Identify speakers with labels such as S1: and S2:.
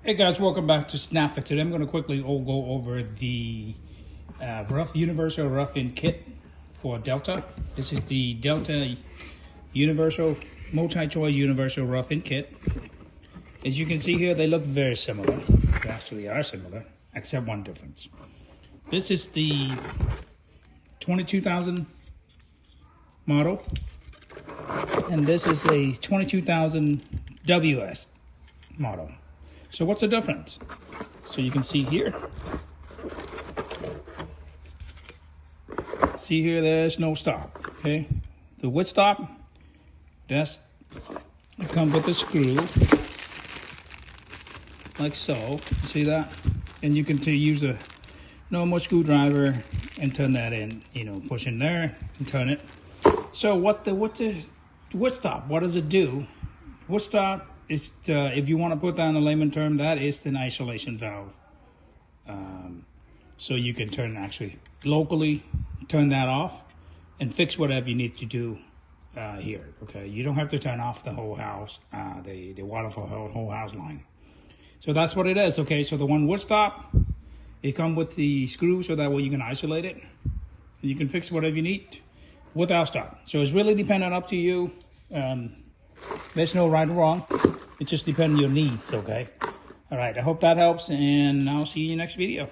S1: Hey guys, welcome back to Snapfit. Today I'm going to quickly go over the universal rough-in kit for Delta. This is the Delta universal multi-choice universal rough-in kit. As you can see here, they look very similar. They actually are similar, except one difference. This is the 22,000 model, and this is a 22,000-WS model. So what's the difference? So you can see here. See here, there's no stop, okay? The wood stop, it comes with a screw, like so. See that? And you can use a normal screwdriver and turn that in, push in there and turn it. So what's the wood stop? What does it do? Wood stop is, if you want to put that in a layman term, that is an isolation valve. So you can locally turn that off and fix whatever you need to do here, okay? You don't have to turn off the whole house, the water for the whole house line. So that's what it is, okay? So the one wood stop, it comes with the screw so that way you can isolate it. And you can fix whatever you need without stop. So it's really dependent up to you. There's no right or wrong. It just depends on your needs, okay? All right, I hope that helps, and I'll see you in the next video.